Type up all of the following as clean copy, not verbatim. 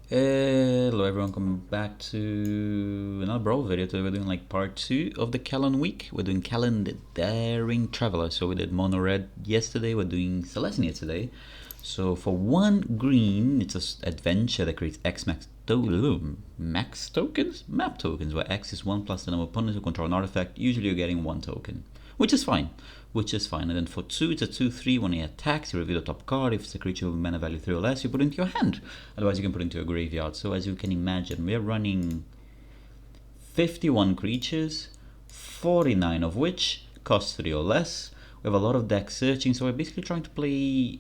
Hello everyone, welcome back to another Brawl video. Today we're doing like part 2 of the Kellan week. We're doing Kellan the Daring Traveler. So we did Mono Red yesterday, we're doing Celestia today. So for 1 green, it's an adventure that creates X max tokens? Map tokens, where X is 1 plus the number of opponents who control an artifact. Usually you're getting 1 token, which is fine. And then for 2, it's a 2/3. When he attacks, you reveal the top card. If it's a creature with mana value 3 or less, you put it into your hand. Otherwise, you can put it into your graveyard. So as you can imagine, we're running 51 creatures, 49 of which cost 3 or less. We have a lot of deck searching, so we're basically trying to play,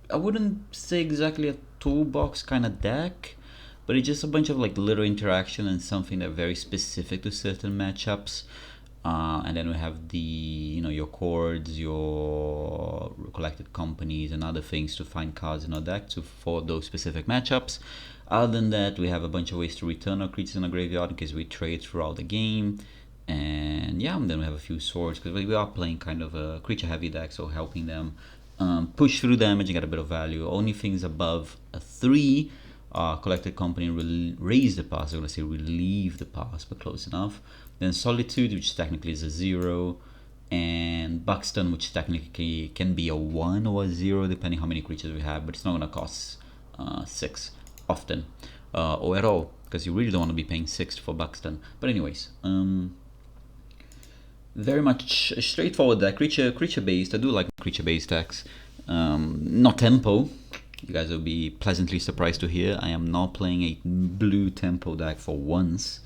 I wouldn't say exactly a toolbox kind of deck, but it's just a bunch of like little interaction and something that very specific to certain matchups. And then we have the your chords, your collected companies, and other things to find cards in our deck for those specific matchups. Other than that, we have a bunch of ways to return our creatures in our graveyard in case we trade throughout the game. And yeah, and then we have a few swords because we are playing kind of a creature heavy deck, so helping them push through damage and get a bit of value. Only things above a 3 collected company raise the pass. I'm gonna say relieve the pass, but close enough. Then Solitude, which technically is a 0, and Buxton, which technically can be a 1 or a 0 depending how many creatures we have, but it's not gonna cost 6 often or at all, because you really don't want to be paying 6 for Buxton. But anyways, very much a straightforward deck, creature based. I do like creature based decks. Not tempo. You guys will be pleasantly surprised to hear I am not playing a blue tempo deck for once.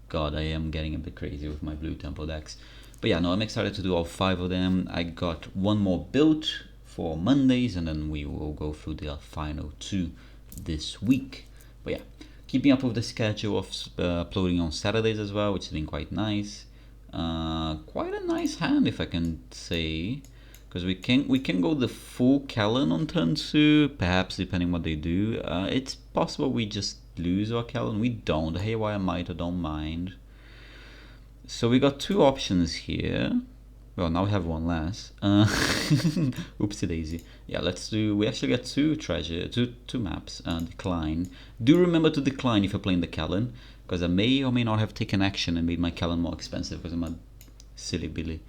God, I am getting a bit crazy with my blue tempo decks. But yeah, no, I'm excited to do all 5 of them. I got 1 more built for Mondays, and then we will go through the final 2 this week. But yeah, keeping up with the schedule of uploading on Saturdays as well, which has been quite nice. Quite a nice hand, if I can say, because we can go the full Kellan on turn 2, perhaps depending what they do. It's possible we just lose our Kellan. We don't. Haywire Might, I don't mind. So we got 2 options here. Well, now we have 1 less. Oopsie daisy. Yeah, let's do. We actually get 2 maps. Decline. Do remember to decline if you're playing the Kellan, because I may or may not have taken action and made my Kellan more expensive because I'm a silly Billy.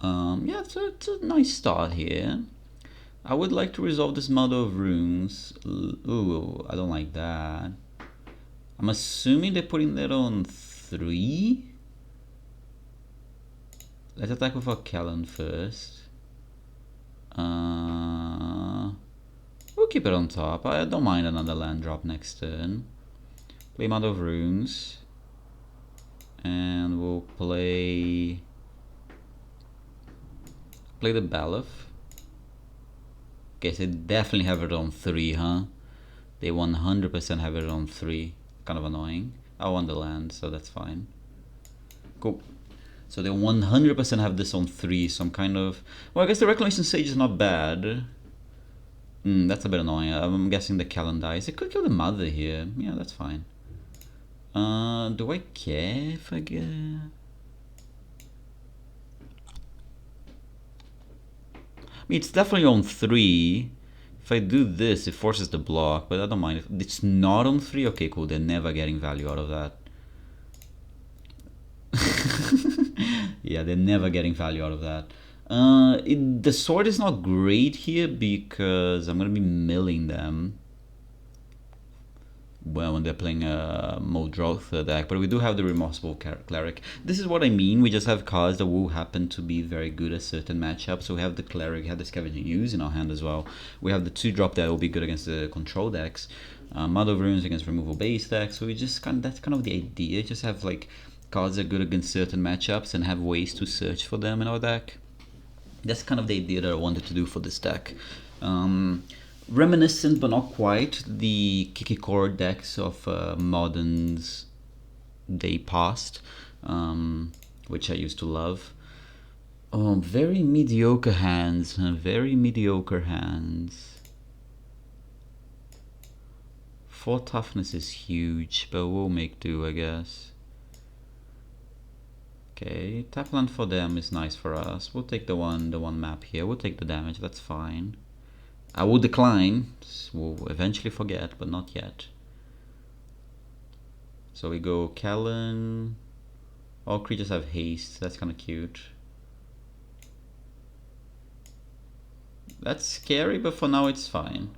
Yeah, it's a nice start here. I would like to resolve this Mother of Runes. Ooh, I don't like that. I'm assuming they're putting that on 3. Let's attack with our Kellan first. We'll keep it on top. I don't mind another land drop next turn. Play Mother of Runes. And we'll play the Balef. Okay, so they definitely have it on 3, huh? They 100% have it on 3. Kind of annoying. I want the land, so that's fine. Cool. So they 100% have this on 3, so I'm kind of... Well, I guess the Reclamation Sage is not bad. That's a bit annoying. I'm guessing the Kellan dies. It could kill the Mother here. Yeah, that's fine. Do I care if I get... I mean, it's definitely on 3. If I do this, it forces the block, but I don't mind. If it's not on 3, okay, cool. They're never getting value out of that. Yeah, they're never getting value out of that. The sword is not great here because I'm going to be milling them. Well, when they're playing a Muldrotha deck, but we do have the Remorseful Cleric. This is what I mean, we just have cards that will happen to be very good at certain matchups. So we have the Cleric, we have the Scavenging Ooze in our hand as well. We have the 2-drop that will be good against the control decks. Mother of Runes against removal base decks. So we just that's kind of the idea, just have like cards that are good against certain matchups and have ways to search for them in our deck. That's kind of the idea that I wanted to do for this deck. Reminiscent, but not quite, the Kiki Core decks of Modern's day past, which I used to love. Oh, very mediocre hands, very mediocre hands. 4 toughness is huge, but we'll make do, I guess. Okay, tap land for them is nice for us. We'll take the one map here. We'll take the damage, that's fine. I will decline. We'll eventually forget, but not yet. So we go Kellan. All creatures have haste. That's kind of cute. That's scary, but for now it's fine.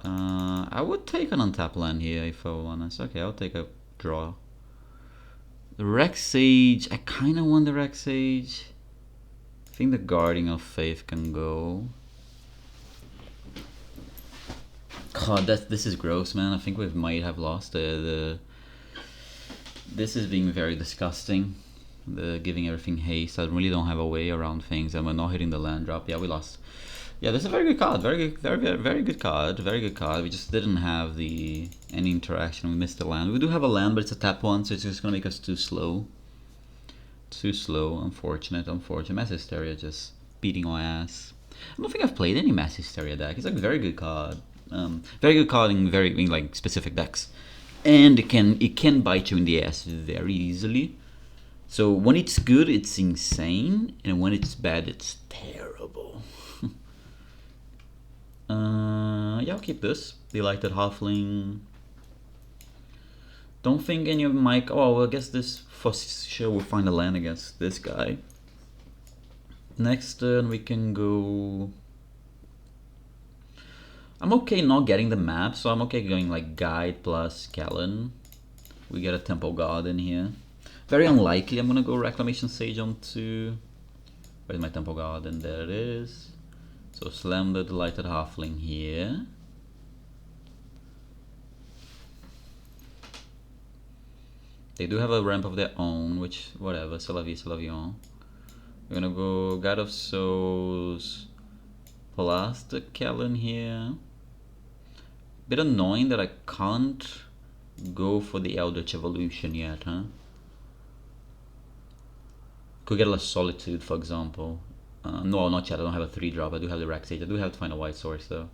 I would take an untapped land here if I were honest. Okay, I'll take a draw. The Rex Sage. I kind of want the Rex Sage. I think the Guardian of Faith can go. God, this is gross, man. I think we might have lost the. This is being very disgusting. The giving everything haste. I really don't have a way around things, and we're not hitting the land drop. Yeah, we lost. Yeah, this is a very good card. Very good, very good card. Very good card. We just didn't have any interaction. We missed the land. We do have a land, but it's a tap one, so it's just gonna make us too slow. Too slow. Unfortunate. Mass Hysteria just beating our ass. I don't think I've played any Mass Hysteria deck. It's like a very good card. Very good card in like specific decks, and it can bite you in the ass very easily. So when it's good, it's insane, and when it's bad, it's terrible. Yeah, I'll keep this. Delighted Halfling. Don't think any of my... Oh, well, I guess this for sure will find a land against this guy. Next turn we can go... I'm okay not getting the map, so I'm okay going like Guide plus Kellan. We get a Temple God in here. Very unlikely I'm gonna go Reclamation Sage onto... Where's my Temple God? And there it is. So slam the Delighted Halfling here. They do have a ramp of their own, which, whatever, c'est la vie, c'est la vie. We're gonna go God of Souls plus the Kellan here. Bit annoying that I can't go for the Eldritch Evolution yet, huh? Could get a Solitude, for example. No, not yet. I don't have a 3-drop. I do have the Rex Sage. I do have to find a white source though.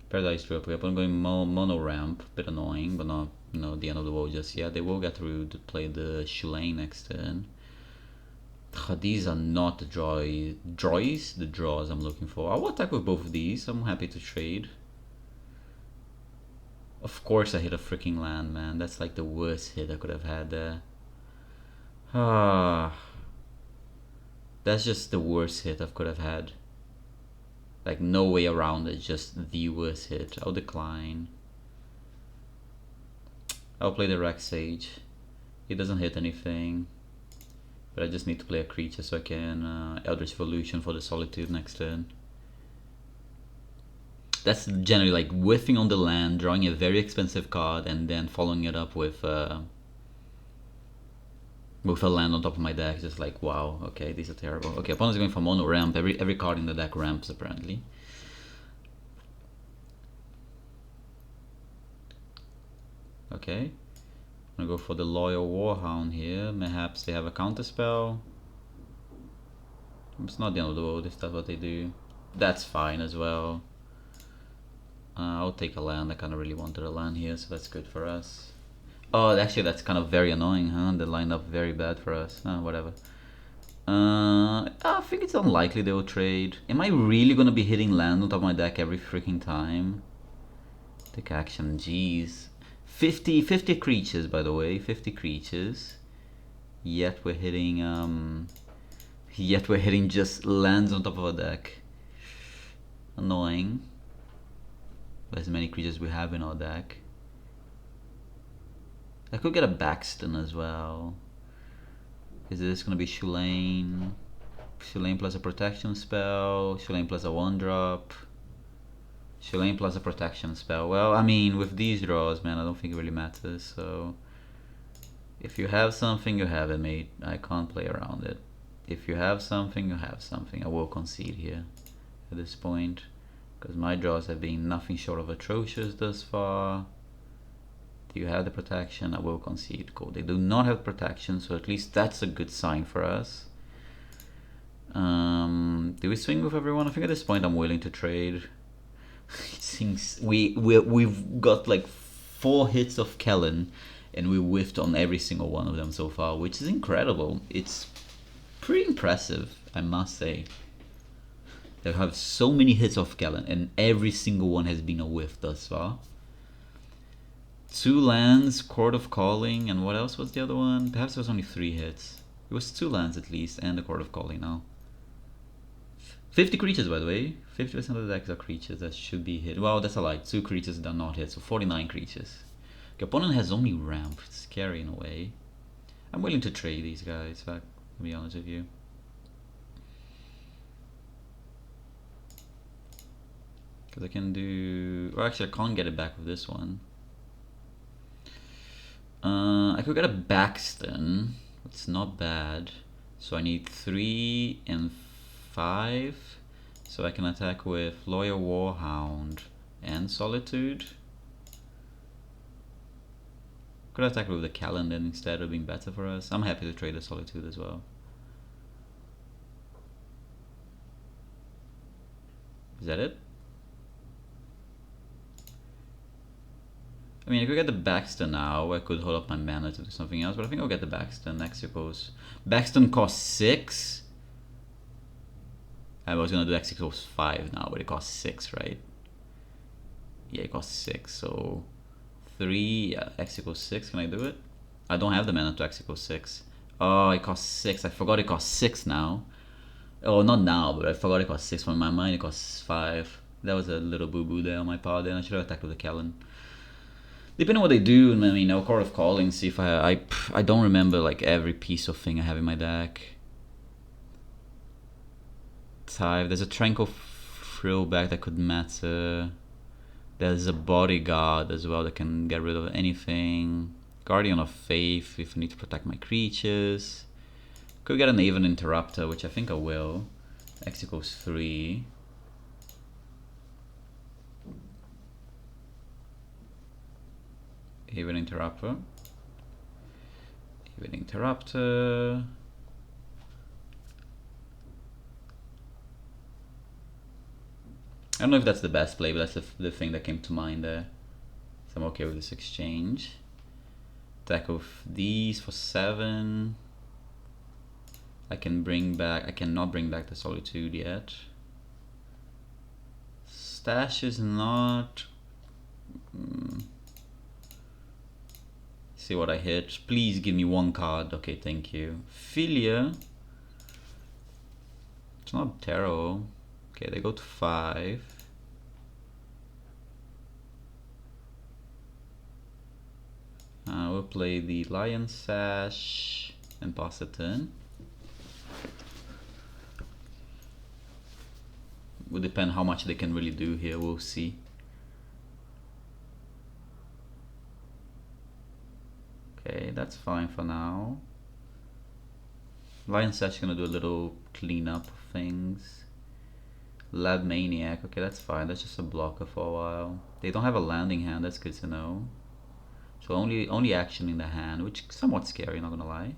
Paradise Drop. I'm going mono ramp. Bit annoying, but not the end of the world just yet. They will get through to play the Shulane next turn. These are not the the draws I'm looking for. I will attack with both of these. I'm happy to trade. Of course I hit a freaking land, man. That's like the worst hit I could have had there. That's just the worst hit I could have had. Like no way around it, just the worst hit. I'll decline. I'll play the Rex Sage. He doesn't hit anything. But I just need to play a creature so I can Eldritch Evolution for the Solitude next turn. That's generally like whiffing on the land, drawing a very expensive card, and then following it up with a land on top of my deck. Just like, wow, okay, these are terrible. Okay, opponent's going for mono ramp. Every card in the deck ramps apparently. Okay, I'm gonna go for the Loyal Warhound here. Perhaps they have a counter spell. It's not the end of the world if that's what they do. That's fine as well. I'll take a land. I kind of really wanted a land here, so that's good for us. Oh, actually, that's kind of very annoying, huh? They lined up very bad for us. Whatever. I think it's unlikely they will trade. Am I really gonna be hitting land on top of my deck every freaking time? Take action, jeez. 50 creatures, by the way. 50 creatures. Yet we're hitting just lands on top of a deck. Annoying. As many creatures we have in our deck. I could get a Baxton as well. Is this gonna be Shulane? Shulane plus a protection spell. Shulane plus a 1-drop. Shulane plus a protection spell. Well, I mean, with these draws, man, I don't think it really matters. So, if you have something, you have it, mate. I can't play around it. If you have something, you have something. I will concede here at this point, because my draws have been nothing short of atrocious thus far. Do you have the protection? I will concede. Cool. They do not have protection, so at least that's a good sign for us. Do we swing with everyone? I think at this point I'm willing to trade. It seems we've got like 4 hits of Kellan, and we whiffed on every single one of them so far, which is incredible. It's pretty impressive, I must say. They have so many hits off Kellan, and every single one has been a whiff thus far. 2 lands, Court of Calling, and what else was the other one? Perhaps it was only 3 hits. It was 2 lands at least, and the Court of Calling now. 50 creatures, by the way. 50% of the decks are creatures that should be hit. Well, that's a lie. 2 creatures that are not hit, so 49 creatures. The opponent has only ramp. It's scary in a way. I'm willing to trade these guys, to be honest with you. Because I can do... Well, actually, I can't get it back with this one. I could get a Baxton. It's not bad. So I need 3 and 5. So I can attack with Lawyer Warhound and Solitude. Could attack with the Kellan instead of being better for us. I'm happy to trade the Solitude as well. Is that it? I mean, if I get the Baxton now, I could hold up my mana to do something else, but I think I'll get the Baxton. Next equals... Baxton costs 6. I was gonna do X equals 5 now, but it costs 6, right? Yeah, it costs 6, so... 3, yeah, X equals 6, can I do it? I don't have the mana to X equals 6. Oh, it costs 6, I forgot it costs 6 now. Oh, not now, but I forgot it costs 6. From my mind, it costs 5. That was a little boo-boo there on my part, then I should have attacked with the Kellan. Depending on what they do, I mean, I'll Court of Calling, see if I don't remember like every piece of thing I have in my deck. Type, there's a Tranquil Thrillback that could matter. There's a Bodyguard as well that can get rid of anything. Guardian of Faith if I need to protect my creatures. Could get an Even Interrupter, which I think I will. X equals 3. Even Interrupter. Even Interrupter. I don't know if that's the best play, but that's the thing that came to mind there. So I'm okay with this exchange. Attack of these for 7. I can bring back... I cannot bring back the Solitude yet. Stash is not... See what I hit. Please give me 1 card. Okay, thank you. Philia. It's not terrible. Okay, they go to 5. We'll play the Lion Sash and pass the turn. Will depend how much they can really do here. We'll see. Okay, that's fine for now. Lion Sash is gonna do a little cleanup of things. Lab Maniac, okay, that's fine. That's just a blocker for a while. They don't have a landing hand, that's good to know. So only action in the hand, which is somewhat scary, not gonna lie.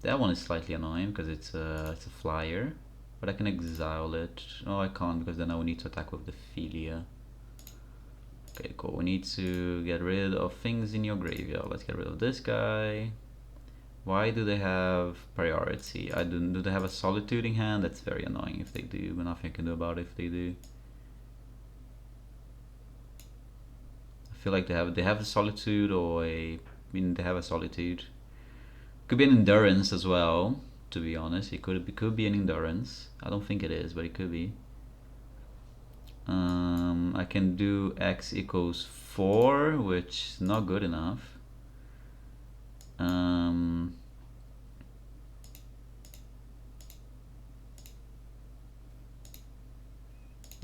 That one is slightly annoying because it's a flyer, but I can exile it. Oh, I can't because then I will need to attack with the Philia. Okay, cool. We need to get rid of things in your graveyard. Let's get rid of this guy. Why do they have priority? Do they have a Solitude in hand? That's very annoying if they do, but nothing I can do about it if they do. I feel like they have a Solitude or a... I mean, they have a Solitude. Could be an Endurance as well, to be honest. It could be an Endurance. I don't think it is, but it could be. I can do X equals 4, which is not good enough.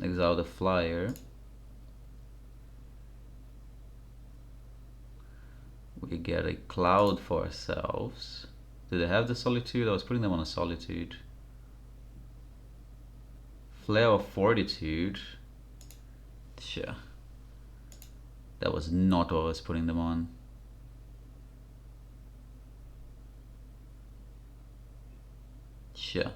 Exile the flyer. We get a cloud for ourselves. Do they have the Solitude? I was putting them on a Solitude. Flare of Fortitude. Sure. That was not what I was putting them on. Sure.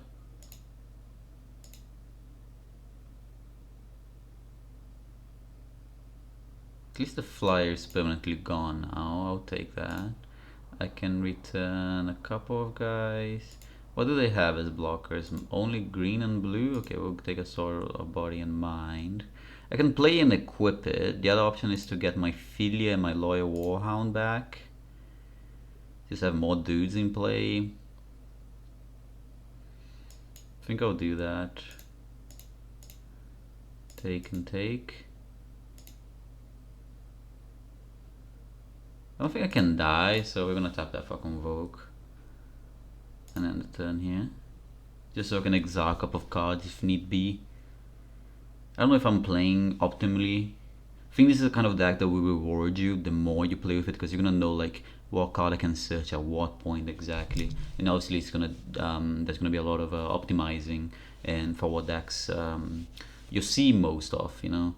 At least the flyer is permanently gone now. I'll take that. I can return a couple of guys. What do they have as blockers? Only green and blue? Okay, we'll take a sword, a body and mind. I can play and equip it. The other option is to get my Philia and my Loyal Warhound back. Just have more dudes in play. I think I'll do that. Take and take. I don't think I can die, so we're gonna tap that for Convoke. And end the turn here. Just so I can exile a couple of cards if need be. I don't know if I'm playing optimally. I think this is the kind of deck that will reward you the more you play with it, because you're gonna know like what card I can search at what point exactly. And obviously it's gonna there's gonna be a lot of optimizing and for what decks you see most of, you know.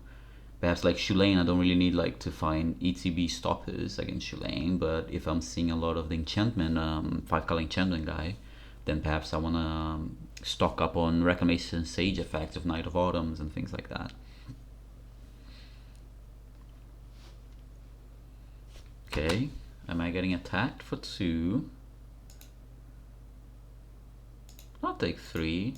Perhaps like Shulane, I don't really need like to find ETB stoppers against Shulane, but if I'm seeing a lot of the enchantment, 5-color enchantment guy, then perhaps I wanna stock up on Reclamation Sage effects of Night of Autumns and things like that. Okay, am I getting attacked for 2? I'll take 3.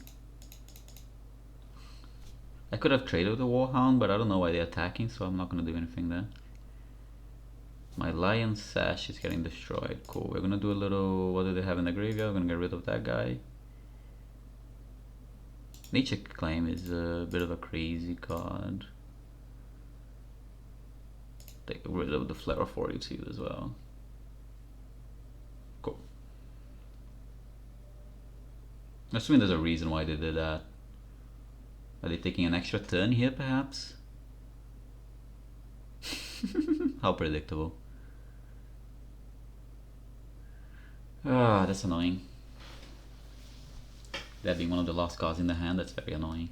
I could have traded with the Warhound, but I don't know why they're attacking, so I'm not gonna do anything there. My Lion Sash is getting destroyed. Cool, we're gonna do a little, what do they have in the graveyard? We're gonna get rid of that guy. Nature Claim is a bit of a crazy card. Take rid of the Flare of Fortitude as well. Cool. Assuming there's a reason why they did that. Are they taking an extra turn here, perhaps? How predictable. Ah, that's annoying. That being one of the last cards in the hand, that's very annoying.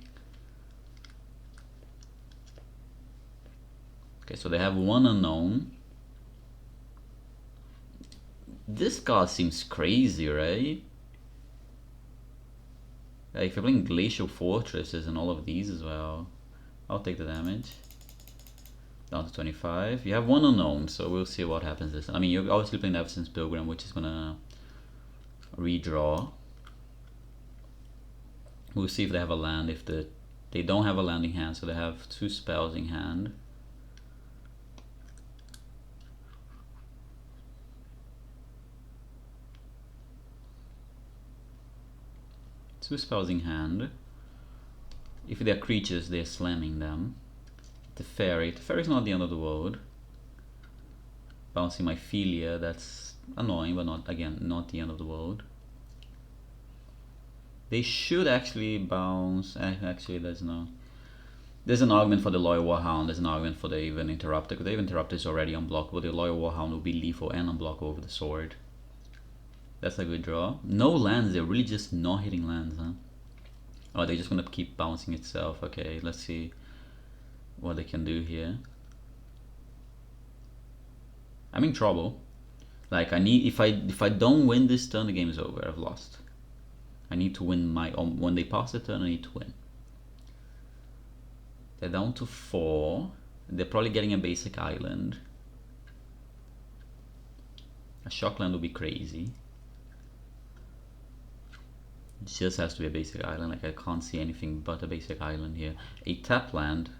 Okay, so they have one unknown. This card seems crazy, right? If you're playing Glacial Fortresses and all of these as well, I'll take the damage. Down to 25. You have one unknown, so we'll see what happens this. I mean, you're obviously playing the Evanescence Pilgrim, which is gonna redraw. We'll see if they have a land. If they don't have a land in hand, so they have 2 spells in hand. Two spells in hand. If they're creatures, they're slamming them. The fairy is not the end of the world. Bouncing my Philia, that's annoying, but not, again, not the end of the world. They should actually bounce. Actually, there's an argument for the Loyal Warhound. There's an argument for the Even Interrupter, because the Even Interrupter is already unblockable. The Loyal Warhound will be lethal and unblockable with the sword. That's a good draw. No lands, they're really just not hitting lands, huh? Oh, they're just gonna keep bouncing itself. Okay, let's see what they can do here. I'm in trouble. Like, I need, if I don't win this turn, the game is over. I've lost. I need to win my when they pass the turn, I need to win. They're down to 4. They're probably getting a basic island. A shockland would be crazy. It just has to be a basic island. Like, I can't see anything but a basic island here. A tap land.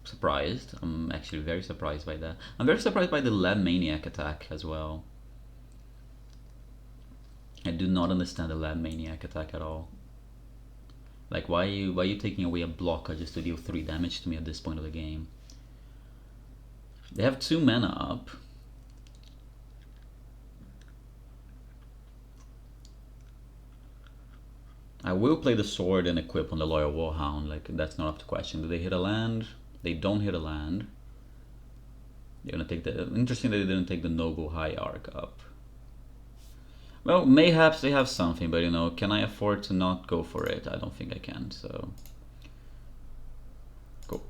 Surprised. I'm actually very surprised by that. I'm very surprised by the Lab Maniac attack as well. I do not understand the Lab Maniac attack at all. Like, why are you taking away a blocker just to deal 3 damage to me at this point of the game? They have 2 mana up. I will play the sword and equip on the Loyal Warhound. Like, that's not up to question. Do they hit a land? They don't hit a land. They're gonna take the. Interesting that they didn't take the Noble Hierarch up. Well, mayhaps they have something, but you know, can I afford to not go for it? I don't think I can, so. Cool.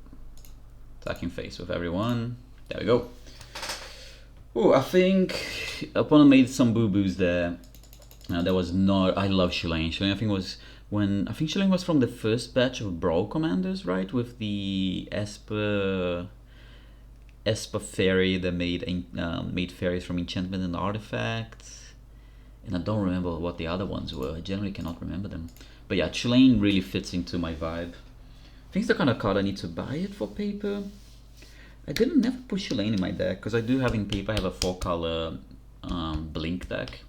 Attacking face with everyone. There we go. Oh, I think opponent made some boo-boos there. That was not. I love Shulane. Shulane, I think was when Shulane was from the first batch of Brawl commanders, right? With the Esper fairy that made fairies from enchantment and artifacts, And I don't remember what the other ones were. I generally cannot remember them. But yeah, Tulane really fits into my vibe. I think it's the kind of card I need to buy it for paper. I didn't never put Tulane in my deck because I do have in paper. I have a 4-color Blink deck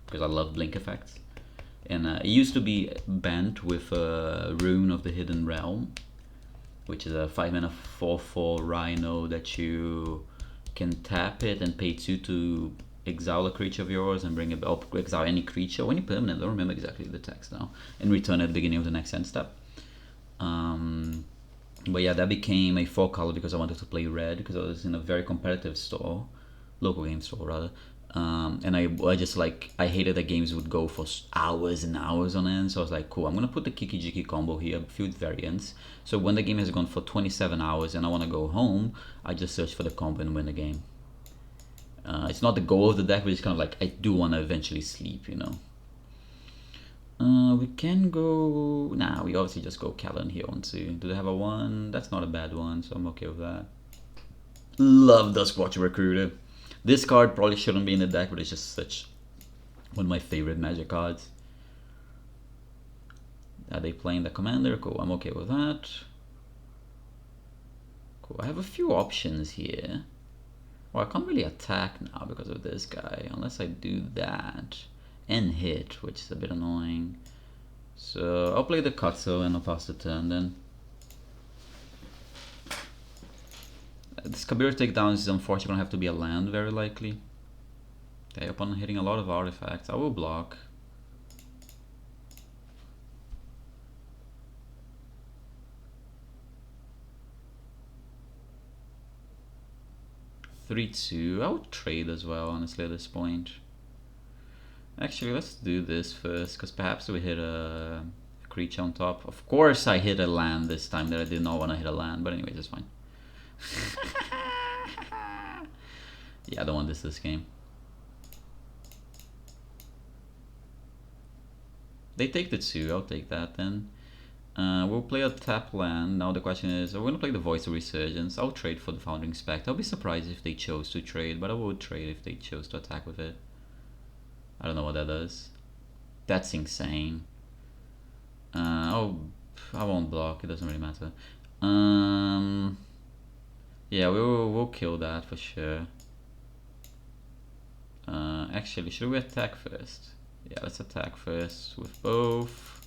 because I love Blink effects. And it used to be banned with Rune of the Hidden Realm, which is a 5-mana 4/4 Rhino that you can tap it and pay 2 to exile a creature of yours and bring it up, exile any creature or any permanent, I don't remember exactly the text now, and return at the beginning of the next end step. But yeah, that became a 4-color because I wanted to play red because I was in a very competitive store, local game store rather. And I just like, I hated that games would go for hours and hours on end, so I was like, cool, I'm gonna put the Kiki Jiki combo here, a few variants, so when the game has gone for 27 hours and I want to go home, I just search for the combo and win the game. It's not the goal of the deck, but it's kind of like, I do want to eventually sleep, you know. We can go, nah, we obviously just go Kellan here on 2. Do they have a 1? That's not a bad one, so I'm okay with that. Love Duskwatch Recruiter. This card probably shouldn't be in the deck, but it's just such one of my favorite Magic cards. Are they playing the commander? Cool, I'm okay with that. Cool, I have a few options here. Well, I can't really attack now because of this guy, unless I do that and hit, which is a bit annoying. So I'll play the Katsu and I'll pass the turn then. This Kabir takedown is unfortunately gonna have to be a land, very likely. Okay, upon hitting a lot of artifacts, I will block. (3/2). I would trade as well, honestly, at this point. Actually, let's do this first, because perhaps we hit a creature on top. Of course I hit a land this time that I did not want to hit a land, but anyways, it's fine. Yeah, I don't want this game. They take the 2, I'll take that then. We'll play a tap land. Now the question is, are we gonna play the Voice of Resurgence? I'll trade for the Foundering Spectre. I'll be surprised if they chose to trade, but I would trade if they chose to attack with it. I don't know what that does. That's insane. Oh, I won't block, it doesn't really matter. Yeah, we'll kill that for sure. Actually, should we attack first? Yeah, let's attack first with both.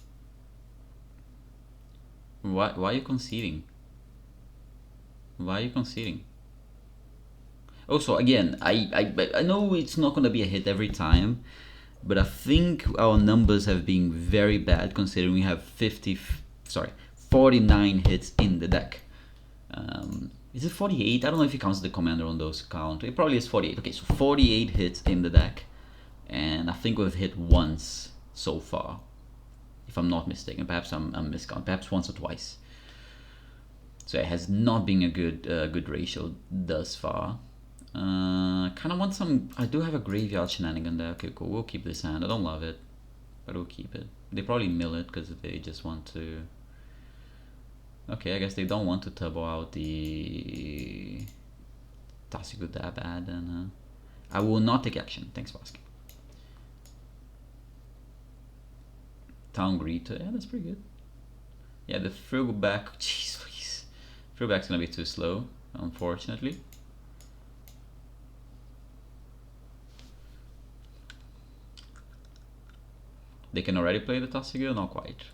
Why are you conceding? Why are you conceding? Also, again, I know it's not gonna be a hit every time, but I think our numbers have been very bad considering we have 49 hits in the deck. Is it 48? I don't know if he counts the commander on those count. It probably is 48. Okay, so 48 hits in the deck, and I think we've hit once so far, if I'm not mistaken. Perhaps I'm miscounting. Perhaps once or twice. So it has not been a good ratio thus far. Kind of want some. I do have a graveyard shenanigan there. Okay, cool. We'll keep this hand. I don't love it, but we'll keep it. They probably mill it because they just want to. Okay, I guess they don't want to turbo out the Tasigu that bad, and I will not take action. Thanks for asking. Town Greeter, yeah, that's pretty good. Yeah, the throwback, jeez, please. Throwback's gonna be too slow, unfortunately. They can already play the Tasigu? Not quite.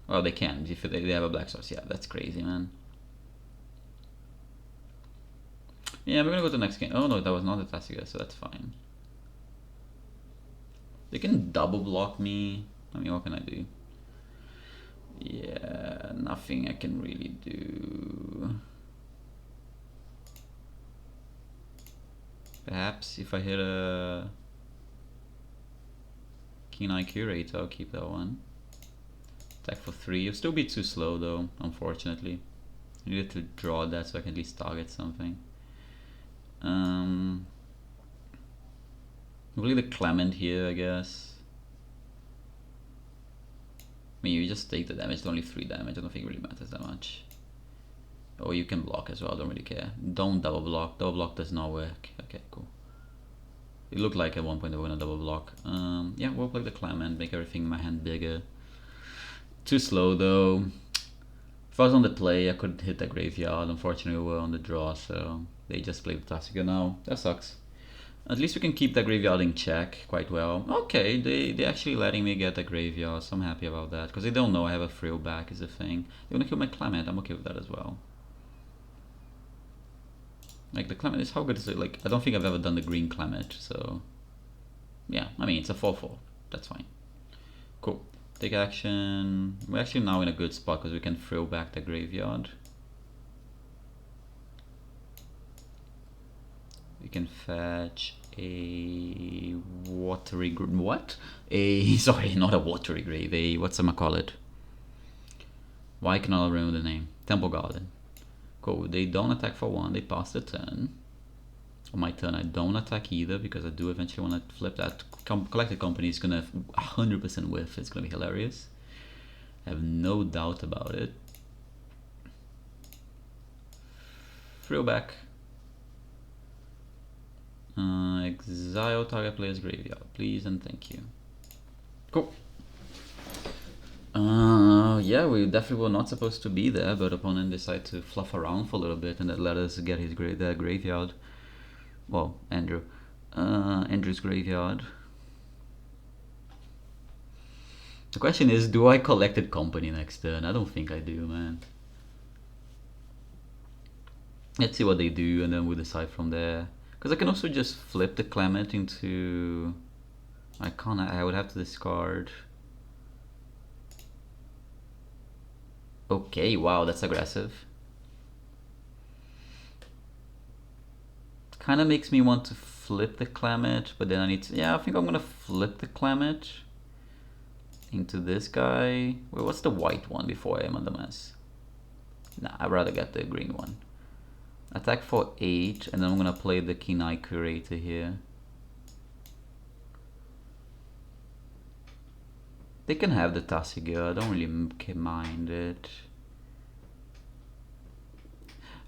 Well, they can if they have a black source. Yeah, that's crazy, man. Yeah, we're gonna go to the next game. Oh no, that was not a Tasigu, so that's fine. They can double block me. I mean, what can I do? Yeah, nothing I can really do. Perhaps if I hit a Keen Eye Curator, I'll keep that one. Attack for 3. It'll still be too slow though, unfortunately. I needed to draw that so I can at least target something. We'll leave the Clement here, I guess. I mean, you just take the damage, it's only 3 damage, I don't think it really matters that much. Oh, you can block as well, I don't really care. Don't double block does not work. Okay, cool. It looked like at one point they were gonna double block. Yeah, we'll play the Clement, make everything in my hand bigger. Too slow though. If I was on the play, I could hit the graveyard. Unfortunately, we were on the draw, so they just played the Tassiger now. That sucks. At least we can keep the graveyard in check quite well. Okay, they actually letting me get the graveyard, so I'm happy about that. Because they don't know I have a frill back is the thing. They wanna kill my Clement, I'm okay with that as well. Like the Clement is, how good is it? Like, I don't think I've ever done the green Clement, so... Yeah, I mean, it's a 4/4, that's fine. Cool. Take action. We're actually now in a good spot because we can throw back the graveyard. We can fetch a watery what? A sorry, not a watery grave. A what's I'ma call it? Why can I remember the name? Temple Garden. Cool. They don't attack for 1. They pass the turn. On my turn, I don't attack either because I do eventually want to flip that. Collected Company is gonna 100% whiff. It's gonna be hilarious. I have no doubt about it. Throw back. Exile target player's graveyard, please and thank you. Cool. Yeah, we definitely were not supposed to be there, but opponent decided to fluff around for a little bit and that let us get his graveyard. Well, Andrew's graveyard. The question is, do I Collected Company next turn? I don't think I do, man. Let's see what they do and then we'll decide from there. Because I can also just flip the Clement into... I would have to discard... Okay, wow, that's aggressive. Kind of makes me want to flip the Clement, but then I need to... Yeah, I think I'm gonna flip the Clement into this guy. Wait, what's the white one before I am on the mess? Nah, I'd rather get the green one. Attack for 8, and then I'm gonna play the Keen-Eye Curator here. They can have the Tassiger, I don't really mind it.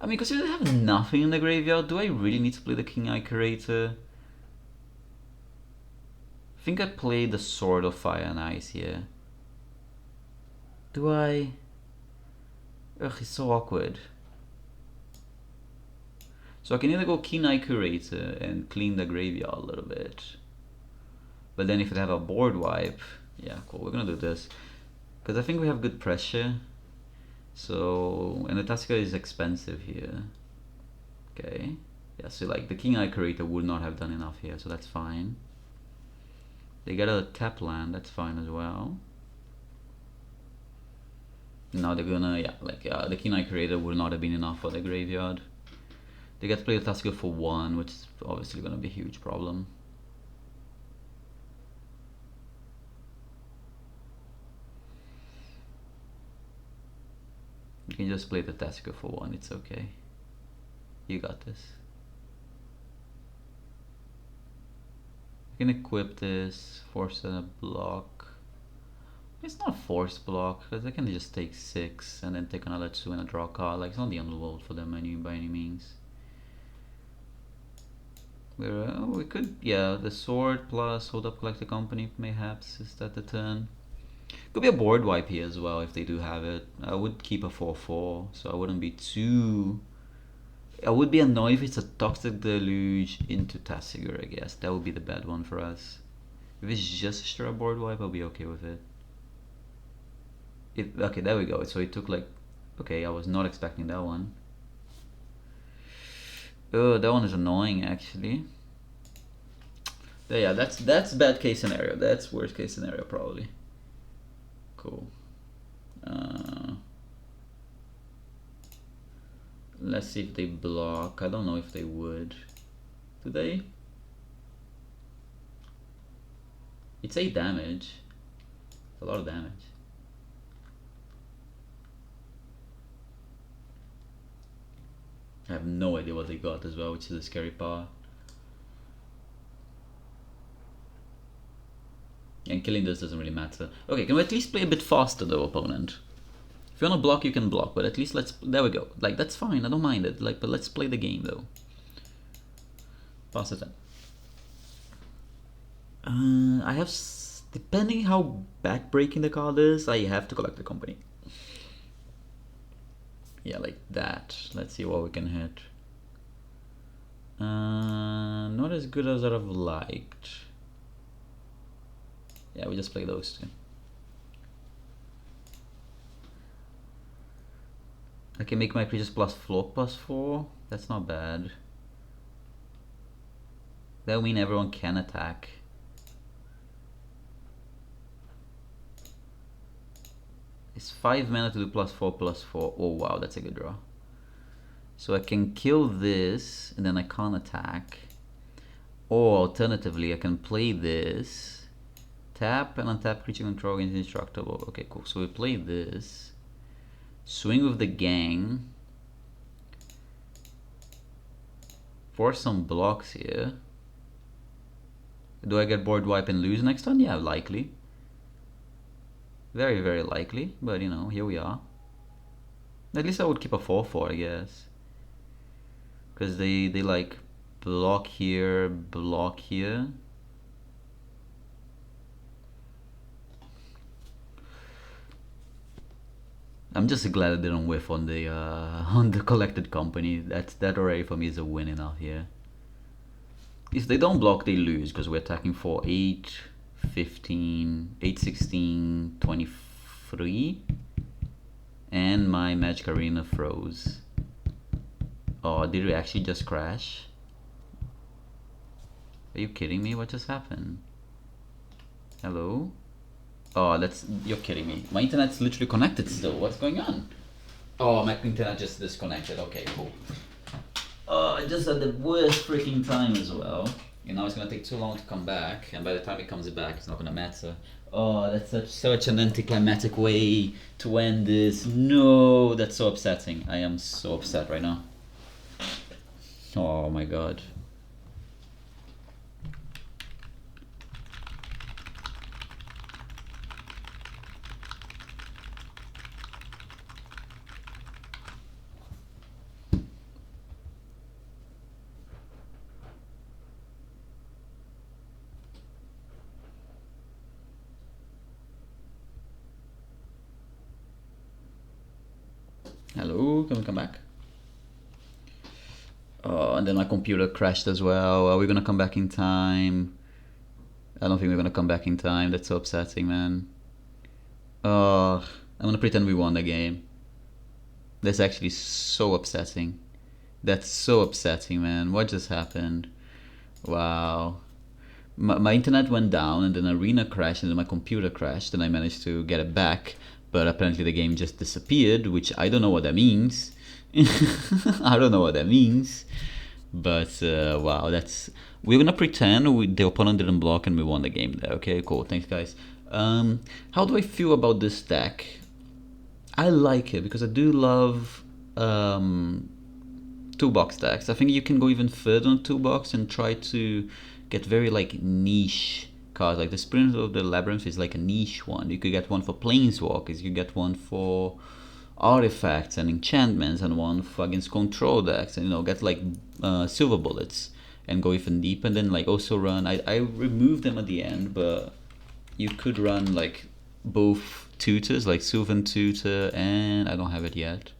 I mean, because they have nothing in the graveyard, do I really need to play the Keen-Eye Curator? I think I play the Sword of Fire and Ice here. Do I? Ugh, it's so awkward. So I can either go Keen-Eye Curator and clean the graveyard a little bit. But then if I have a board wipe, yeah, cool, we're gonna do this. Because I think we have good pressure. So, and the Tassiger is expensive here. Okay. Yeah, so like the Keen-Eye Curator would not have done enough here, so that's fine. They get a tap land, that's fine as well. Now they're gonna, yeah, like the Keen-Eye Curator would not have been enough for the graveyard. They get to play the Tassiger for 1, which is obviously gonna be a huge problem. You can just play the Tassiger for 1, it's okay. You got this. You can equip this, force a block. It's not a forced block, because they can just take 6 and then take another 2 and a draw card. Like, it's not the end of the world for them by any means. We could, yeah, the sword plus hold up Collected Company, perhaps, is that the turn? Could be a board wipe here as well if they do have it. I would keep a 4/4, so I wouldn't be too... I would be annoyed if it's a Toxic Deluge into Tassiger, I guess. That would be the bad one for us. If it's just a straight board wipe, I'll be okay with it. Okay, there we go. So it took like... Okay, I was not expecting that one. Oh, that one is annoying actually. Yeah, that's bad case scenario. That's worst case scenario probably. Cool. Let's see if they block. I don't know if they would. Do they? It's 8 damage. It's a lot of damage. I have no idea what they got as well, which is a scary part. And killing this doesn't really matter. Okay, can we at least play a bit faster though, opponent? If you wanna block, you can block, but at least let's... There we go. Like, that's fine, I don't mind it. Like, but let's play the game though. Pass it in. I have, depending how backbreaking the card is, I have to collect the company. Yeah, like that. Let's see what we can hit. Not as good as I'd have liked. Yeah, we just play those two. I can make my creatures +4/+4. That's not bad. That will mean everyone can attack. It's 5 mana to do +4/+4. Oh wow, that's a good draw. So I can kill this, and then I can't attack. Or alternatively, I can play this, tap and untap creature control is indestructible. Okay, cool. So we play this, swing with the gang, force some blocks here. Do I get board wipe and lose next turn? Yeah, likely. Very, very likely, but you know, here we are. At least I would keep a 4/4, I guess. Because they like block here, block here. I'm just glad I didn't whiff on the collected company. That already for me is a win enough here. If they don't block, they lose because we're attacking for 8, 15, 8, 16, 23. And my Magic Arena froze. Oh, did it actually just crash? Are you kidding me? What just happened? Hello? Oh, you're kidding me. My internet's literally connected still. What's going on? Oh, my internet just disconnected. Okay, cool. Oh, I just had the worst freaking time as well. You know, it's gonna take too long to come back, and by the time it comes back, it's not gonna matter. Oh, that's such an anticlimactic way to end this. No, that's so upsetting. I am so upset right now. Oh my god. Hello, can we come back? Oh, and then my computer crashed as well. Are we gonna come back in time? I don't think we're gonna come back in time. That's so upsetting, man. Oh, I'm gonna pretend we won the game. That's actually so upsetting. That's so upsetting, man. What just happened? Wow. My internet went down and then Arena crashed and then my computer crashed and I managed to get it back. But apparently the game just disappeared, which I don't know what that means. I don't know what that means. But wow, we're gonna pretend the opponent didn't block and we won the game there. Okay, cool. Thanks, guys. How do I feel about this deck? I like it because I do love toolbox decks. I think you can go even further on toolbox and try to get very like niche cards. Like the Sprint of the Labyrinth is like a niche one. You could get one for planeswalkers, you get one for artifacts and enchantments, and one for against control decks, and you know, get like silver bullets and go even deeper. And then like also run, I removed them at the end, but you could run like both tutors, like Sylvan Tutor, and I don't have it yet,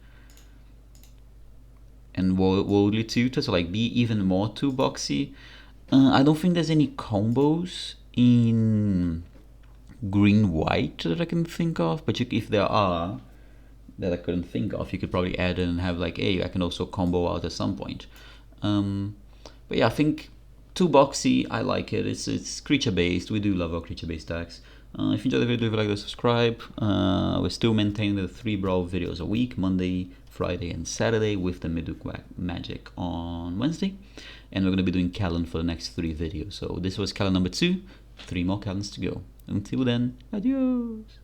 and Worldly Tutor, so like be even more toolboxy. I don't think there's any combos in green-white that I can think of, but if there are that I couldn't think of, you could probably add in and have like, hey, I can also combo out at some point. But yeah, I think toolboxy, I like it. It's creature-based. We do love our creature-based decks. If you enjoyed the video, leave a like and subscribe. We're still maintaining the 3 Brawl videos a week, Monday, Friday, and Saturday, with the Midweek Magic on Wednesday. And we're going to be doing Kellan for the next 3 videos. So this was Kellan number 2, 3 more Kellans to go. Until then, adios!